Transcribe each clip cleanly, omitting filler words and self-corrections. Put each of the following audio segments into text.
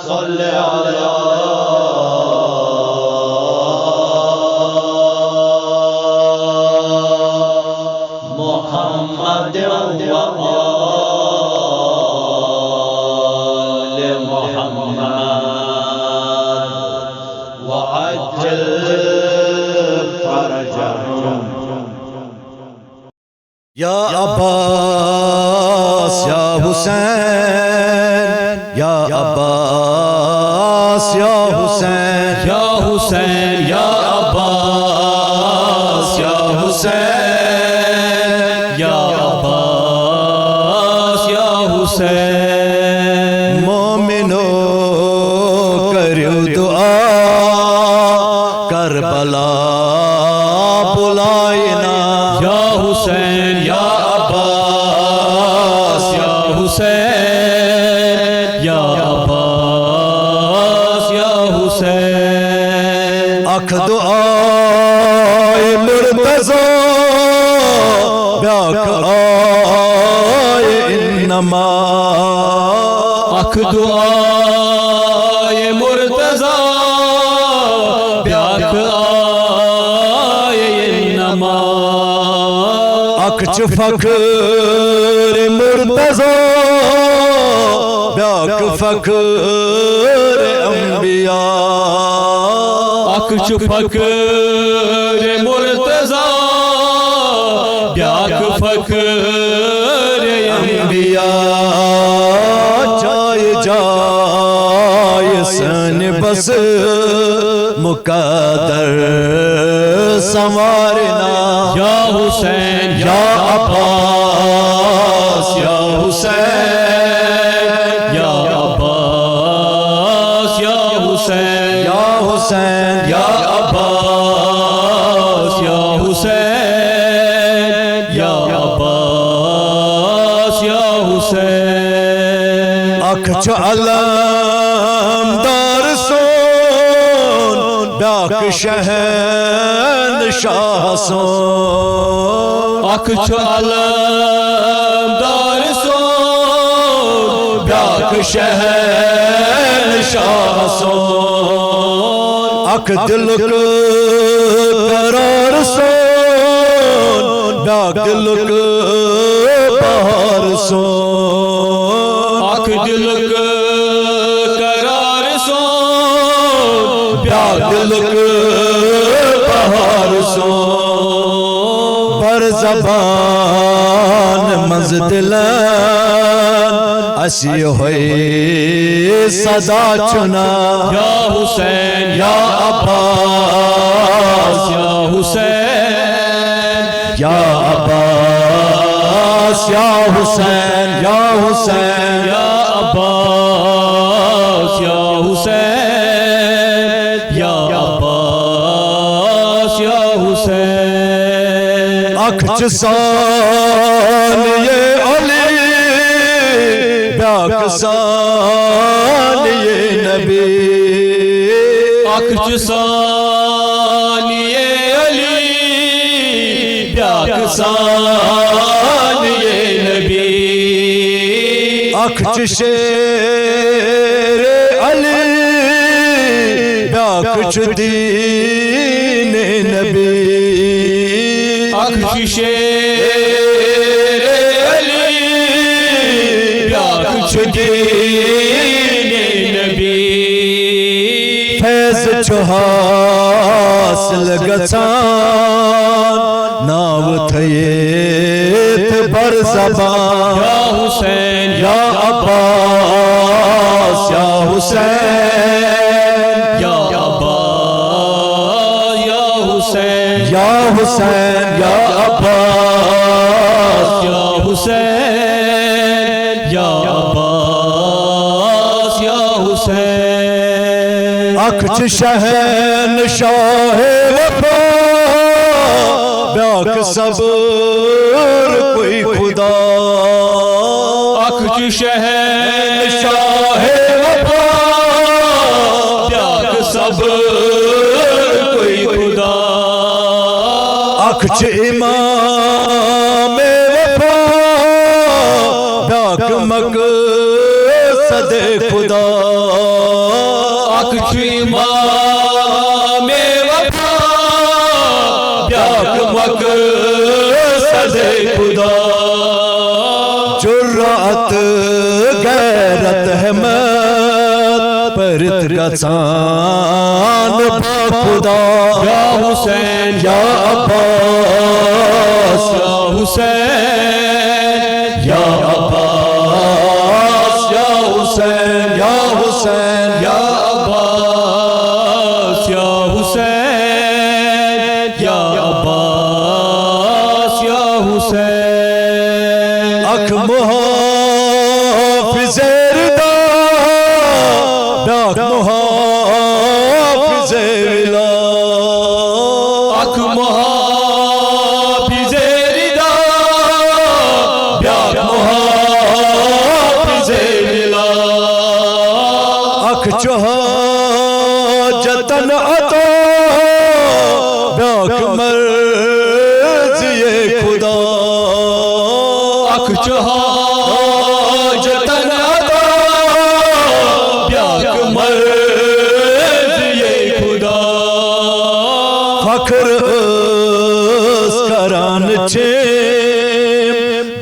صل على محمد وآل محمد وعجل فرجهم یا عباس یا حسین یا عباس یا حسین یا حسین یا عباس یا حسین یا عباس یا حسین مومنو کرو دعا کربلا بلائنا یا حسین یا عباس یا حسین یا عباس یا حسین اکھ دعائے مرتضی بیاک آئے انما اکھ دعائے مرتضی بیاک آئے انما اکھ چ فخر مرتضی بیاک فخر انبیاء اکھ چ فخر مرتضی بیاک فخر انبیاء جائے جائے سن بس مقدر سنوارنا یا حسین یا عباس یا حسین یا عباس یا حسین یا حسین یا عباس یا حسین یا عباس یا حسین اکھ چ علمدار سون بیاک شہنشاہ سون اکھ چ علمدار سون بیاک شہنشاہ سون اکھ دلک قرار سون بیاک دلک بہار سون اکھ دلک قرار سون بیاک دلک بہار سون بر زبان مزدلن اسی ہوئی صدا چنا یا حسین یا عباس یا حسین یا عباس یا حسین یا حسین یا عباس یا حسین یا عباس یا حسین اکھ چ ثانیہ علی بیاک ثانیہ نبی اکھ چ ثانیہ علی بیاک ثانیہ نبی اکھ چ شیر علی بیاک چ دین نبی اکھ چ شیر علی بیاک چ دین نبی فیض چ حاصل گژھان ناو تھیت بر زبان یا حسین یا عباس یا حسین یا عباس یا حسین یا حسین یا عباس یا حسین یا عباس یا حسین اکھ چ شہنشاہ وفا بیاک صبر کوئی خدا اکھ چ شہنشاہ وفا بیاک صبر کوئی خدا اکھ چ امام مقصد خدا اکھ امام وفا بیاکھ مقصد خدا جرأت غیرت ہمت پرت گژھان با خدا یا حسین یا عباس یا حسین یا عباس یا حسین یا حسین یا عباس یا حسین یا عباس یا حسین اکھ محافظ ردا بیاکھ محافظ ولا اکھ محافظ ردا بیاکھ محافظ ولا اکھ حاجتن عطا بیاکھ مرضی خدا اکھ حاجتن عطا بیاکھ مرضی خدا فخر اس کران چھے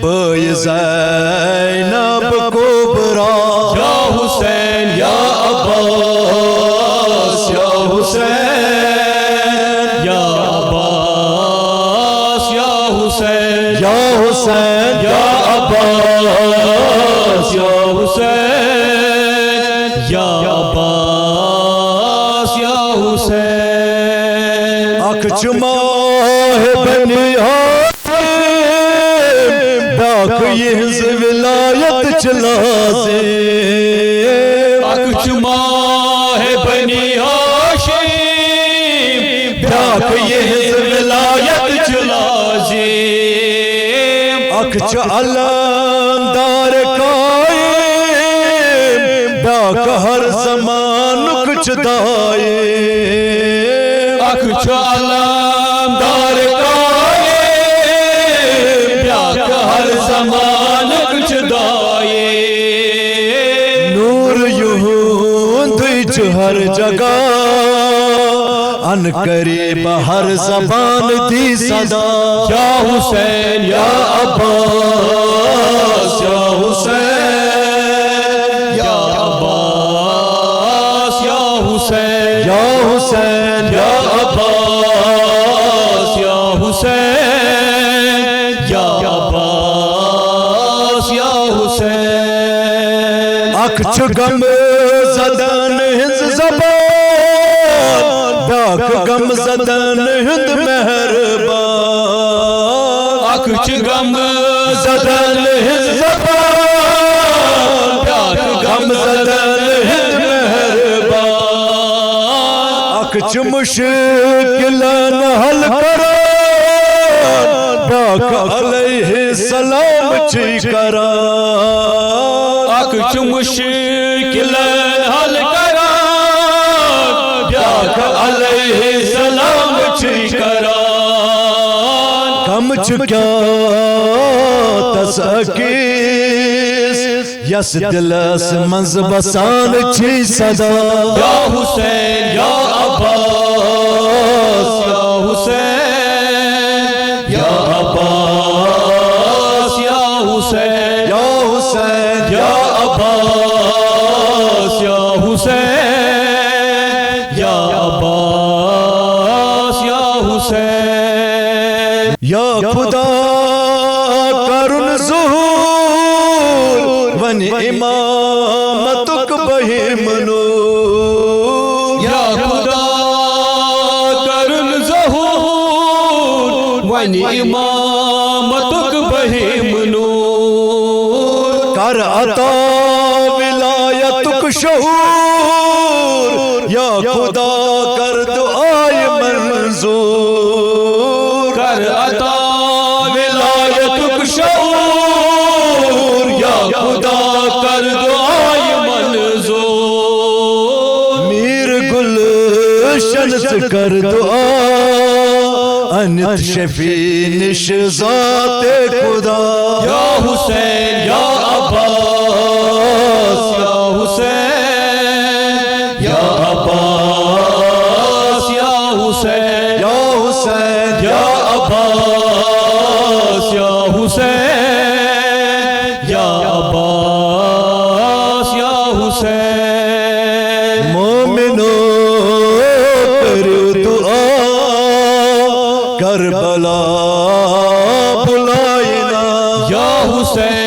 بھائی زینب کبرا یا حسین یا عباس یا حسین یا عباس یا حسین یا حسین یا عباس یا حسین یا عباس یا حسین اکھ ماہ بنی ہاشم بیاکھ یہز ولایت چلازے اکھ ماہ بنی ہاشم بیاکھ یہز ولایت چلازیم اکھ علمدار قائم بیاکھ ہر زمان کچھ دائم اکھ علمدار قائم بیاکھ ہر زمان کچھ دائم نور یہود ہر جگہ ان قریب ہر زبان دی صدا یا حسین یا عباس یا حسین یا عباس یا حسین یا حسین یا عباس یا حسین یا عباس یا حسین اکھ غم زدن ہند زبان بیاکھ غم زدن ہند مہربان اکھ غم زدن ہند زبان بیاکھ غم زدن ہند مہربان اکھ مشکلن حل کران بیاکھ علیہ السلام چی کران اکھ مشکلن حل کران بیاکھ علیہ السلام چی کران کم چکیا تسکیس یس دلس منز بسان چی صدا یا حسین یا عباس یا حسین یا عباس یا حسین یا حسین یا عباس یا حسین یا عباس یا حسین یا خدا کرن ظہور ون امامتک بہم نور یا خدا کرن ظہور ون امامتک بہم نور کر عطا ولایتک شعور یا خدا کر دعائے منظور کر عطا ولایتک شعور یا خدا کر دعائے منظور میر گلشن سے کر دعا انت شفیع نش ذات خدا یا حسین یا عباس یا حسین